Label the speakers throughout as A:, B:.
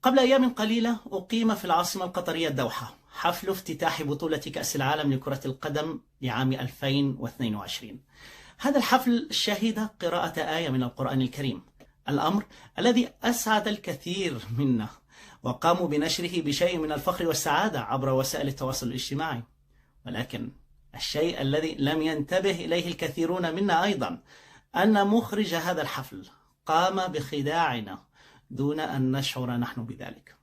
A: قبل أيام قليلة أقيم في العاصمة القطرية الدوحة حفل افتتاح بطولة كأس العالم لكرة القدم لعام 2022. هذا الحفل شهد قراءة آية من القرآن الكريم، الأمر الذي أسعد الكثير منا، وقاموا بنشره بشيء من الفخر والسعادة عبر وسائل التواصل الاجتماعي. ولكن الشيء الذي لم ينتبه إليه الكثيرون منا أيضا أن مخرج هذا الحفل قام بخداعنا دون أن نشعر نحن بذلك.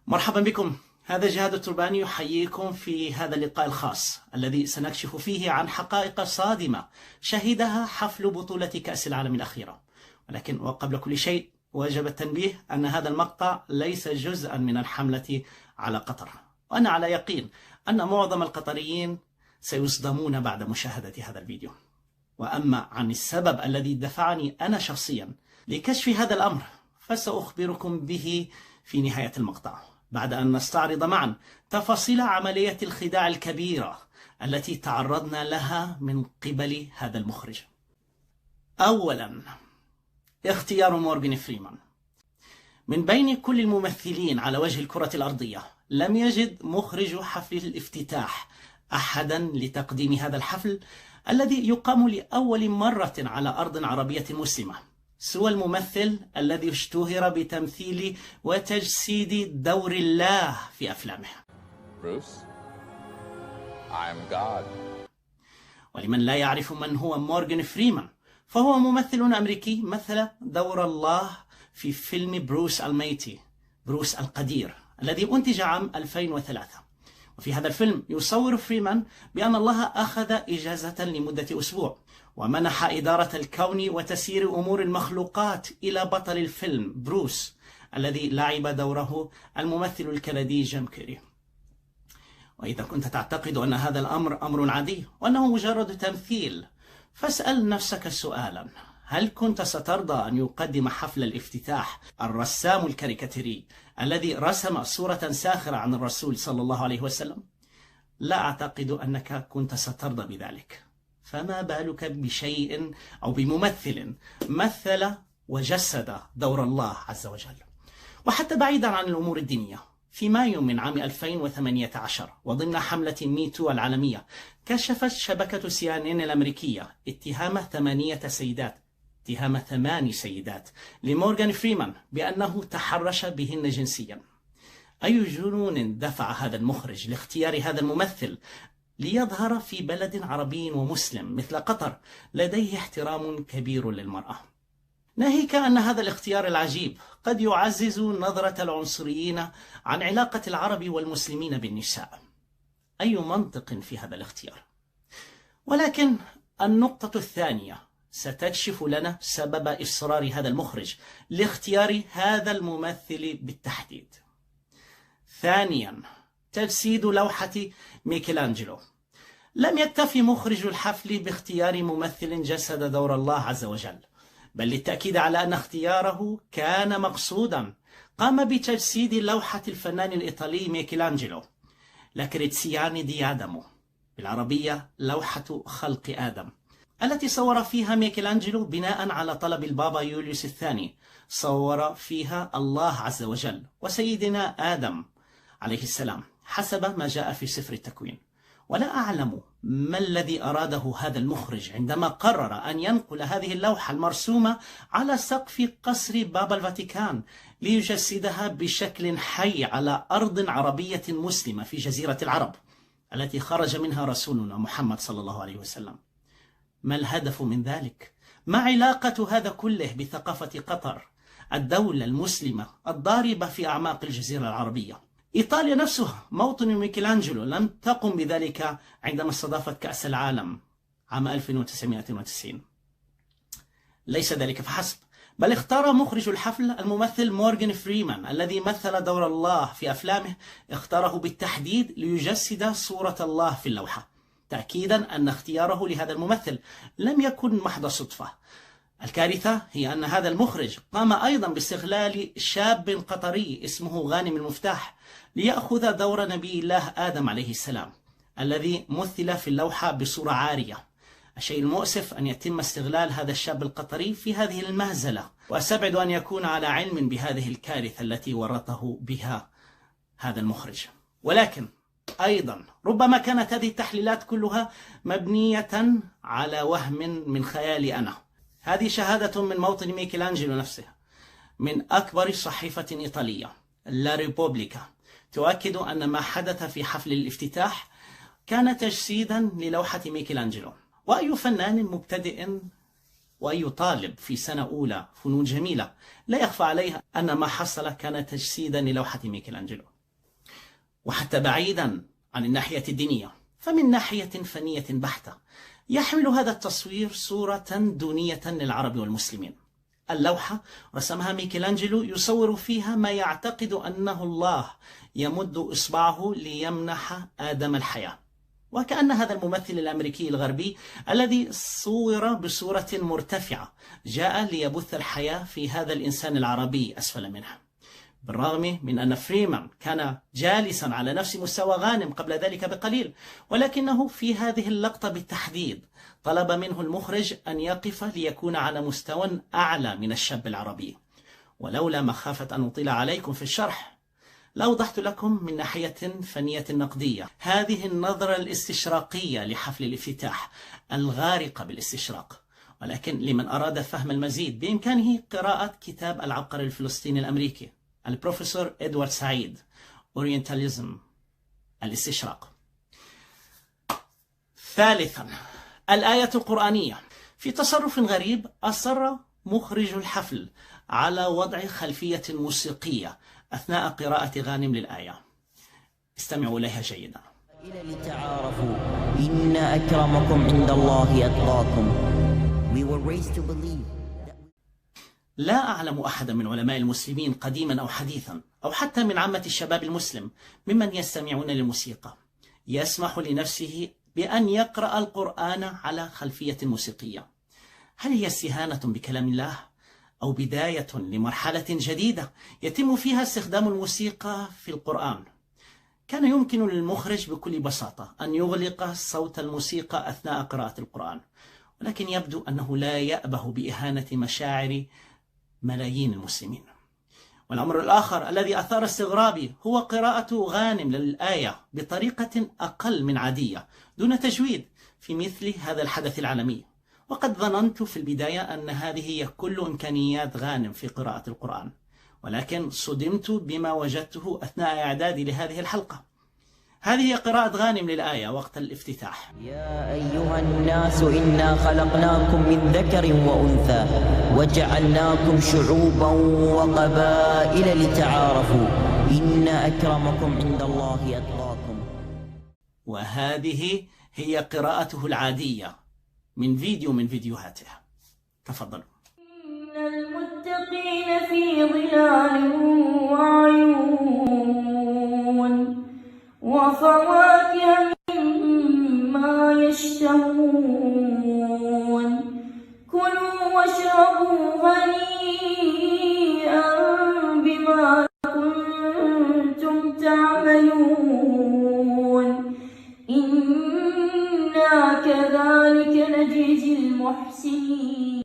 A: مرحبا بكم، هذا جهاد الترباني يحييكم في هذا اللقاء الخاص الذي سنكشف فيه عن حقائق صادمة شهدها حفل بطولة كأس العالم الأخيرة. ولكن وقبل كل شيء وجب التنبيه أن هذا المقطع ليس جزءا من الحملة على قطر، وأنا على يقين أن معظم القطريين سيصدمون بعد مشاهدة هذا الفيديو. وأما عن السبب الذي دفعني أنا شخصيا لكشف هذا الأمر فسأخبركم به في نهاية المقطع، بعد أن نستعرض معا تفاصيل عملية الخداع الكبيرة التي تعرضنا لها من قبل هذا المخرج. أولا، اختيار مورغان فريمان. من بين كل الممثلين على وجه الكرة الأرضية لم يجد مخرج حفل الافتتاح أحدا لتقديم هذا الحفل الذي يقام لأول مرة على أرض عربية مسلمة سوى الممثل الذي اشتهر بتمثيل وتجسيد دور الله في أفلامه.
B: Bruce, I'm God.
A: ولمن لا يعرف من هو مورغان فريمان، فهو ممثل أمريكي مثل دور الله في فيلم بروس الميتي، بروس القدير، الذي أنتج عام 2003. وفي هذا الفيلم يصور فريمان بأن الله أخذ إجازة لمدة أسبوع ومنح إدارة الكون وتسيير أمور المخلوقات إلى بطل الفيلم بروس الذي لعب دوره الممثل الكندي جيم كيري. وإذا كنت تعتقد أن هذا الأمر أمر عادي وأنه مجرد تمثيل، فاسأل نفسك سؤالا: هل كنت سترضى أن يقدم حفل الافتتاح الرسام الكاريكاتيري الذي رسم صورة ساخرة عن الرسول صلى الله عليه وسلم؟ لا أعتقد أنك كنت سترضى بذلك، فما بالك بشيء أو بممثل مثل وجسد دور الله عز وجل. وحتى بعيدا عن الأمور الدينية، في مايو من عام 2018 وضمن حملة ميتو العالمية كشفت شبكة CNN الأمريكية اتهام 8 سيدات لمورغان فريمان بأنه تحرش بهن جنسيا. أي جنون دفع هذا المخرج لاختيار هذا الممثل ليظهر في بلد عربي ومسلم مثل قطر لديه احترام كبير للمرأة؟ ناهيك أن هذا الاختيار العجيب قد يعزز نظرة العنصريين عن علاقة العرب والمسلمين بالنساء. أي منطق في هذا الاختيار؟ ولكن النقطة الثانية ستكشف لنا سبب إصرار هذا المخرج لاختيار هذا الممثل بالتحديد. ثانيا، تجسيد لوحة ميكелانجلو. لم يكتفي مخرج الحفل باختيار ممثل جسد دور الله عز وجل، بل للتأكيد على أن اختياره كان مقصودا قام بتجسيد لوحة الفنان الإيطالي ميكелانجلو لا كريتسياني دي آدمو، بالعربية لوحة خلق آدم، التي صور فيها ميكелانجلو بناء على طلب البابا يوليوس الثاني، صور فيها الله عز وجل وسيدنا آدم عليه السلام حسب ما جاء في سفر التكوين. ولا أعلم ما الذي أراده هذا المخرج عندما قرر أن ينقل هذه اللوحة المرسومة على سقف قصر بابا الفاتيكان ليجسدها بشكل حي على أرض عربية مسلمة في جزيرة العرب التي خرج منها رسولنا محمد صلى الله عليه وسلم. ما الهدف من ذلك؟ ما علاقة هذا كله بثقافة قطر، الدولة المسلمة الضاربة في أعماق الجزيرة العربية؟ إيطاليا نفسها موطن ميكелانجلو لم تقم بذلك عندما استضافت كأس العالم عام 1990. ليس ذلك فحسب، بل اختار مخرج الحفل الممثل مورغان فريمان الذي مثل دور الله في أفلامه، اختاره بالتحديد ليجسد صورة الله في اللوحة، تأكيدا أن اختياره لهذا الممثل لم يكن محض صدفة. الكارثة هي أن هذا المخرج قام أيضا باستغلال شاب قطري اسمه غانم المفتاح ليأخذ دور نبي الله آدم عليه السلام الذي مثل في اللوحة بصورة عارية، الشيء المؤسف أن يتم استغلال هذا الشاب القطري في هذه المهزلة، وأستبعد أن يكون على علم بهذه الكارثة التي ورطه بها هذا المخرج. ولكن أيضا ربما كانت هذه التحليلات كلها مبنية على وهم من خيالي أنا. هذه شهادة من موطن ميكелانجيلو نفسه من أكبر صحيفة إيطالية، لا ريبوبليكا، تؤكد أن ما حدث في حفل الافتتاح كان تجسيدا للوحة ميكелانجيلو. وأي فنان مبتدئ وأي طالب في سنة أولى فنون جميلة لا يخفى عليه أن ما حصل كان تجسيدا للوحة ميكелانجيلو. وحتى بعيدا عن الناحية الدينية، فمن ناحية فنية بحتة يحمل هذا التصوير صورة دونية للعرب والمسلمين. اللوحة رسمها ميكелانجيلو يصور فيها ما يعتقد أنه الله يمد إصبعه ليمنح آدم الحياة، وكأن هذا الممثل الأمريكي الغربي الذي صور بصورة مرتفعة جاء ليبث الحياة في هذا الإنسان العربي أسفل منه. بالرغم من أن فريمان كان جالسا على نفس مستوى غانم قبل ذلك بقليل، ولكنه في هذه اللقطة بالتحديد طلب منه المخرج أن يقف ليكون على مستوى أعلى من الشاب العربي. ولولا مخافة أن أطيل عليكم في الشرح لأوضحت لكم من ناحية فنية نقدية هذه النظرة الاستشراقية لحفل الافتتاح الغارقة بالاستشراق. ولكن لمن أراد فهم المزيد بإمكانه قراءة كتاب العبقري الفلسطيني الأمريكي البروفيسور إدوارد سعيد، أورينتاليزم، الاستشراق. ثالثا، الآية القرآنية. في تصرف غريب أصر مخرج الحفل على وضع خلفية موسيقية أثناء قراءة غانم للآية. استمعوا إليها جيدا.
C: لتعارفوا إن أكرمكم عند الله أتقاكم. We were raised to believe.
A: لا أعلم أحدا من علماء المسلمين قديما أو حديثا أو حتى من عامة الشباب المسلم ممن يستمعون للموسيقى يسمح لنفسه بأن يقرأ القرآن على خلفية موسيقية. هل هي استهانة بكلام الله أو بداية لمرحلة جديدة يتم فيها استخدام الموسيقى في القرآن؟ كان يمكن للمخرج بكل بساطة أن يغلق صوت الموسيقى أثناء قراءة القرآن، ولكن يبدو أنه لا يأبه بإهانة مشاعر ملايين المسلمين. والأمر الآخر الذي أثار استغرابي هو قراءة غانم للآية بطريقة أقل من عادية دون تجويد في مثل هذا الحدث العالمي. وقد ظننت في البداية أن هذه هي كل إمكانيات غانم في قراءة القرآن، ولكن صدمت بما وجدته أثناء إعدادي لهذه الحلقة. هذه هي قراءة غانم للآية وقت الافتتاح.
C: يا أيها الناس إنا خلقناكم من ذكر وأنثى وجعلناكم شعوبا وقبائل لتعارفوا إن أكرمكم عند الله أتقاكم.
A: وهذه هي قراءته العادية من فيديو من فيديوهاته. تفضلوا.
D: إن المتقين في ظلال وعيون وفواكه مما يشتهون كلوا واشربوا هنيئا بما كنتم تعملون إنا كذلك نجزي المحسنين.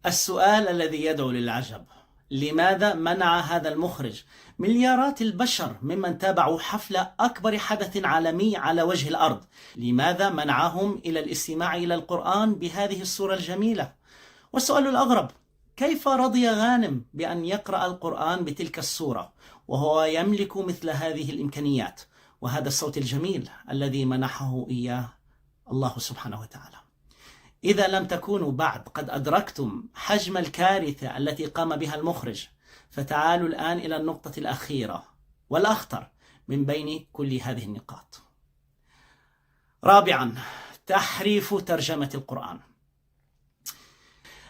A: السؤال الذي يدعو للعجب: لماذا منع هذا المخرج مليارات البشر ممن تابعوا حفل أكبر حدث عالمي على وجه الأرض؟ لماذا منعهم إلى الاستماع إلى القرآن بهذه الصورة الجميلة؟ والسؤال الأغرب: كيف رضي غانم بأن يقرأ القرآن بتلك الصورة وهو يملك مثل هذه الإمكانيات وهذا الصوت الجميل الذي منحه إياه الله سبحانه وتعالى؟ إذا لم تكونوا بعد قد أدركتم حجم الكارثة التي قام بها المخرج، فتعالوا الآن إلى النقطة الأخيرة والأخطر من بين كل هذه النقاط. رابعا، تحريف ترجمة القرآن.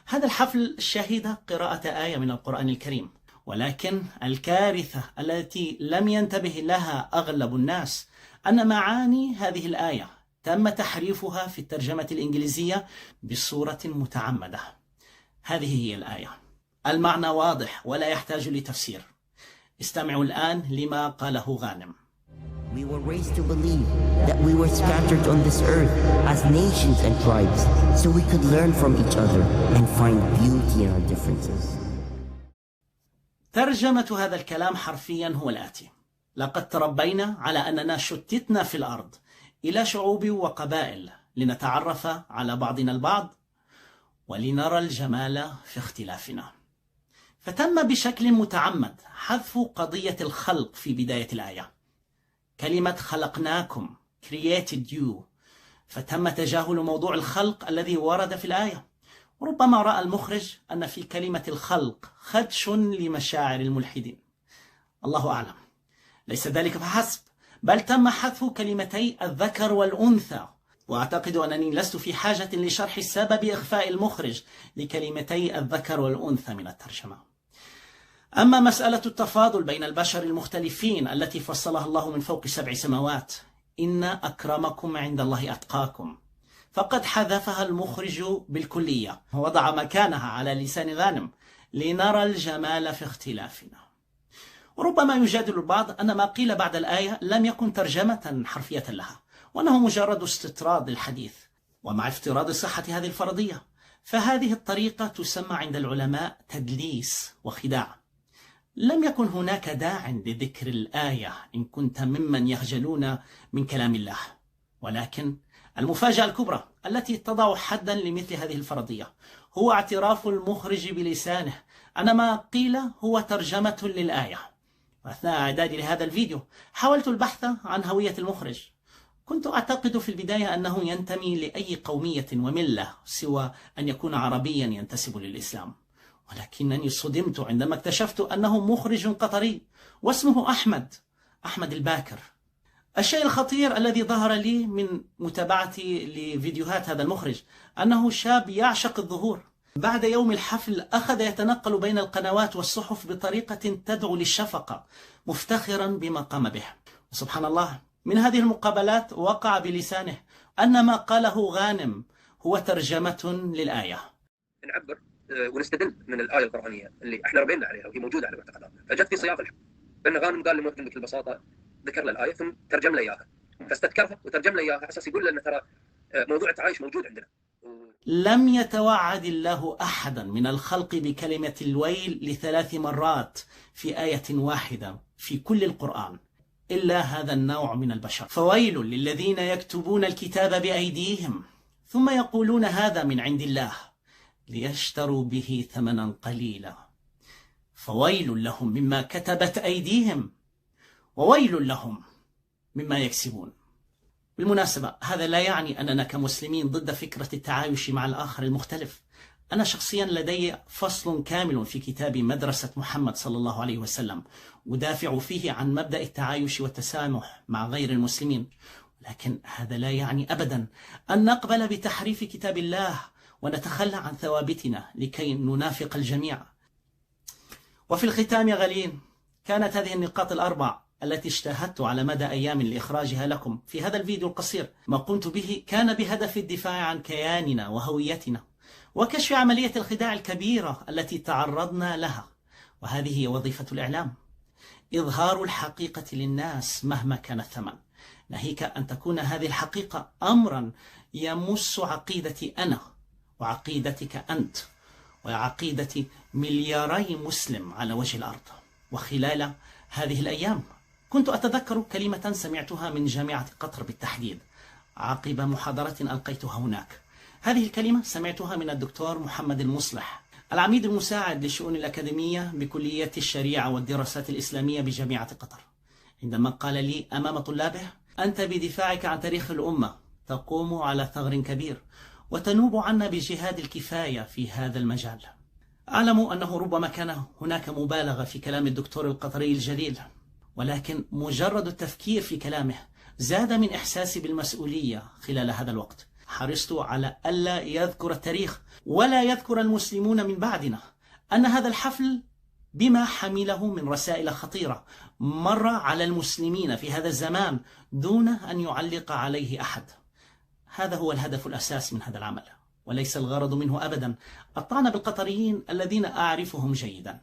A: هذا الحفل شهد قراءة آية من القرآن الكريم، ولكن الكارثة التي لم ينتبه لها أغلب الناس أن معاني هذه الآية تم تحريفها في الترجمة الإنجليزية بصورة متعمدة. هذه هي الآية، المعنى واضح ولا يحتاج لتفسير. استمعوا الآن لما قاله غانم.
C: We were raised to believe that we were scattered on this earth as nations and tribes, so we could learn from each other and find beauty in our differences.
A: ترجمة هذا الكلام حرفيا هو الآتي: لقد تربينا على أننا شتتنا في الأرض إلى شعوب وقبائل لنتعرف على بعضنا البعض ولنرى الجمال في اختلافنا. فتم بشكل متعمد حذف قضية الخلق في بداية الآية، كلمة خلقناكم created you، فتم تجاهل موضوع الخلق الذي ورد في الآية. ربما رأى المخرج أن في كلمة الخلق خدش لمشاعر الملحدين، الله أعلم. ليس ذلك فحسب، بل تم حذف كلمتي الذكر والأنثى، وأعتقد أنني لست في حاجة لشرح سبب إخفاء المخرج لكلمتي الذكر والأنثى من الترجمة. أما مسألة التفاضل بين البشر المختلفين التي فصلها الله من فوق 7 سماوات، إن أكرمكم عند الله أتقاكم، فقد حذفها المخرج بالكلية ووضع مكانها على لسان غانم لنرى الجمال في اختلافنا. وربما يجادل البعض أن ما قيل بعد الآية لم يكن ترجمة حرفية لها، وأنه مجرد استطراد للحديث. ومع افتراض صحة هذه الفرضية، فهذه الطريقة تسمى عند العلماء تدليس وخداع. لم يكن هناك داع لذكر الآية إن كنت ممن يخجلون من كلام الله، ولكن المفاجأة الكبرى التي تضع حدا لمثل هذه الفرضية هو اعتراف المخرج بلسانه أن ما قيل هو ترجمة للآية. وأثناء إعدادي لهذا الفيديو حاولت البحث عن هوية المخرج. كنت أعتقد في البداية أنه ينتمي لأي قومية وملة سوى أن يكون عربيا ينتسب للإسلام، ولكنني صدمت عندما اكتشفت أنه مخرج قطري واسمه أحمد الباكر. الشيء الخطير الذي ظهر لي من متابعتي لفيديوهات هذا المخرج أنه شاب يعشق الظهور. بعد يوم الحفل أخذ يتنقل بين القنوات والصحف بطريقة تدعو للشفقة، مفتخرا بما قام به. وسبحان الله، من هذه المقابلات وقع بلسانه أن ما قاله غانم هو ترجمة للآية.
E: نعبر ونستدل من الآية القرآنية اللي احنا ربينا عليها وهي موجودة على معتقداتنا، فجت في سياق الحكم. لأن غانم قال لمؤمن بكل بساطة، ذكر له الآية ثم ترجم له إياها، فاستذكرها وترجم له إياها على أساس يقول لنا ترى موضوع التعايش موجود عندنا.
A: لم يتوعد الله أحدا من الخلق بكلمة الويل ل3 مرات في آية واحدة في كل القرآن إلا هذا النوع من البشر. فويل للذين يكتبون الكتاب بأيديهم ثم يقولون هذا من عند الله ليشتروا به ثمنا قليلا، فويل لهم مما كتبت أيديهم وويل لهم مما يكسبون. بالمناسبة، هذا لا يعني أننا كمسلمين ضد فكرة التعايش مع الآخر المختلف. أنا شخصيا لدي فصل كامل في كتاب مدرسة محمد صلى الله عليه وسلم أدافع فيه عن مبدأ التعايش والتسامح مع غير المسلمين، لكن هذا لا يعني أبدا أن نقبل بتحريف كتاب الله ونتخلى عن ثوابتنا لكي ننافق الجميع. وفي الختام يا غالين، كانت هذه النقاط ال4 التي اجتهدت على مدى أيام لإخراجها لكم في هذا الفيديو القصير. ما قمت به كان بهدف الدفاع عن كياننا وهويتنا وكشف عملية الخداع الكبيرة التي تعرضنا لها. وهذه هي وظيفة الإعلام، إظهار الحقيقة للناس مهما كان الثمن، ناهيك أن تكون هذه الحقيقة أمرا يمس عقيدتي أنا وعقيدتك أنت وعقيدة ملياري مسلم على وجه الأرض. وخلال هذه الأيام كنت أتذكر كلمة سمعتها من جامعة قطر بالتحديد عقب محاضرة ألقيتها هناك. هذه الكلمة سمعتها من الدكتور محمد المصلح، العميد المساعد للشؤون الأكاديمية بكلية الشريعة والدراسات الإسلامية بجامعة قطر، عندما قال لي أمام طلابه: أنت بدفاعك عن تاريخ الأمة تقوم على ثغر كبير وتنوب عنا بجهاد الكفاية في هذا المجال. أعلم أنه ربما كان هناك مبالغة في كلام الدكتور القطري الجليل، ولكن مجرد التفكير في كلامه زاد من إحساسي بالمسؤولية خلال هذا الوقت. حرصت على ألا يذكر التاريخ ولا يذكر المسلمون من بعدنا أن هذا الحفل بما حمله من رسائل خطيرة مر على المسلمين في هذا الزمان دون أن يعلق عليه أحد. هذا هو الهدف الأساس من هذا العمل، وليس الغرض منه أبدا الطعن بالقطريين الذين أعرفهم جيدا،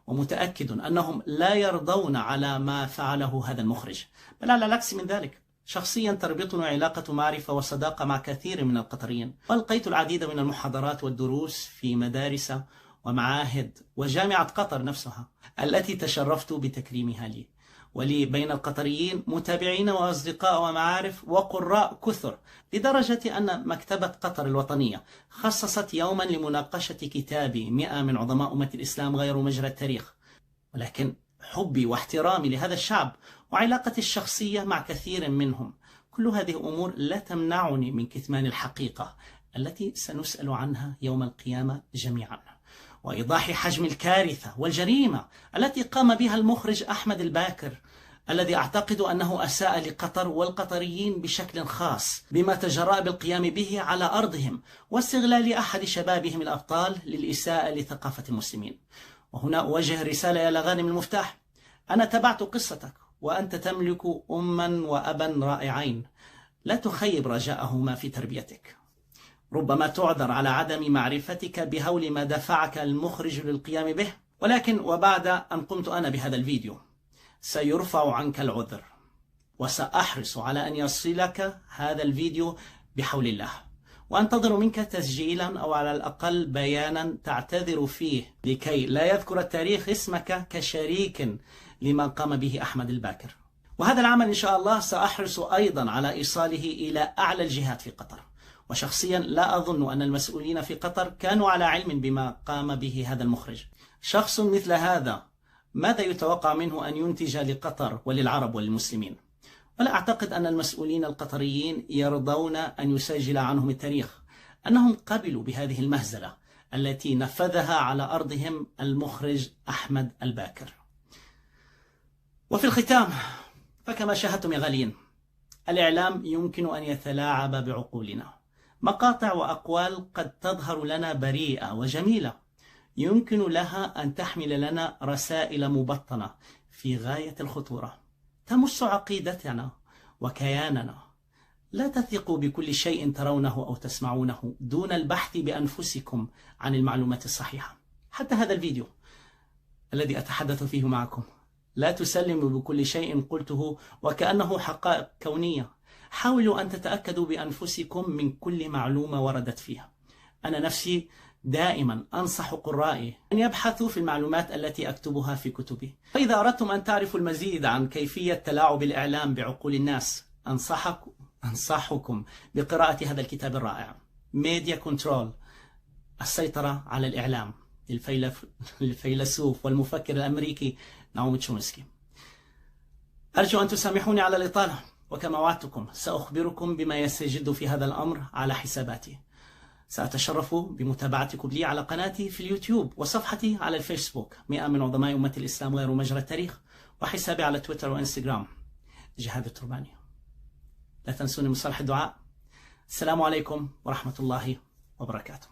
A: ومتأكد أنهم لا يرضون على ما فعله هذا المخرج، بل على العكس من ذلك. شخصيا تربطنا علاقة معرفة وصداقة مع كثير من القطريين، وألقيت العديد من المحاضرات والدروس في مدارس ومعاهد وجامعة قطر نفسها التي تشرفت بتكريمها لي. ولي بين القطريين متابعين وأصدقاء ومعارف وقراء كثر، لدرجة أن مكتبة قطر الوطنية خصصت يوما لمناقشة كتابي 100 من عظماء أمة الإسلام غيروا مجرى التاريخ. ولكن حبي واحترامي لهذا الشعب وعلاقتي الشخصية مع كثير منهم، كل هذه أمور لا تمنعني من كتمان الحقيقة التي سنسأل عنها يوم القيامة جميعا، وإيضاح حجم الكارثة والجريمة التي قام بها المخرج أحمد الباكر، الذي أعتقد أنه أساء لقطر والقطريين بشكل خاص بما تجرأ بالقيام به على أرضهم واستغلال أحد شبابهم الأبطال للإساءة لثقافة المسلمين. وهنا أوجه رسالة إلى غانم المفتاح: أنا تبعت قصتك، وأنت تملك أما وأبا رائعين لا تخيب رجاءهما في تربيتك. ربما تعذر على عدم معرفتك بهول ما دفعك المخرج للقيام به، ولكن وبعد أن قمت أنا بهذا الفيديو سيرفع عنك العذر، وسأحرص على أن يصلك هذا الفيديو بحول الله، وأنتظر منك تسجيلا أو على الأقل بيانا تعتذر فيه لكي لا يذكر التاريخ اسمك كشريك لما قام به أحمد الباكر. وهذا العمل إن شاء الله سأحرص أيضا على إيصاله إلى أعلى الجهات في قطر، وشخصيا لا أظن أن المسؤولين في قطر كانوا على علم بما قام به هذا المخرج. شخص مثل هذا ماذا يتوقع منه أن ينتج لقطر وللعرب وللمسلمين؟ ولا أعتقد أن المسؤولين القطريين يرضون أن يسجل عنهم التاريخ أنهم قبلوا بهذه المهزلة التي نفذها على أرضهم المخرج أحمد الباكر. وفي الختام، فكما شاهدتم يا غاليين، الإعلام يمكن أن يتلاعب بعقولنا. مقاطع وأقوال قد تظهر لنا بريئة وجميلة يمكن لها أن تحمل لنا رسائل مبطنة في غاية الخطورة تمس عقيدتنا وكياننا. لا تثقوا بكل شيء ترونه أو تسمعونه دون البحث بأنفسكم عن المعلومات الصحيحة. حتى هذا الفيديو الذي أتحدث فيه معكم، لا تسلموا بكل شيء قلته وكأنه حقائق كونية. حاولوا أن تتأكدوا بأنفسكم من كل معلومة وردت فيها. أنا نفسي دائما أنصح قرائي أن يبحثوا في المعلومات التي أكتبها في كتبي. فإذا أردتم أن تعرفوا المزيد عن كيفية تلاعب الإعلام بعقول الناس، أنصحكم بقراءة هذا الكتاب الرائع، ميديا كنترول، السيطرة على الإعلام، للفيلسوف والمفكر الأمريكي نعوم تشومسكي. أرجو أن تسامحوني على الإطالة، وكما وعدتكم سأخبركم بما يستجد في هذا الأمر على حساباتي. سأتشرف بمتابعتكم لي على قناتي في اليوتيوب، وصفحتي على الفيسبوك 100 من عظماء أمة الإسلام غير مجرى التاريخ، وحسابي على تويتر وإنستغرام جهاد الترباني. لا تنسوني من صالح الدعاء. السلام عليكم ورحمة الله وبركاته.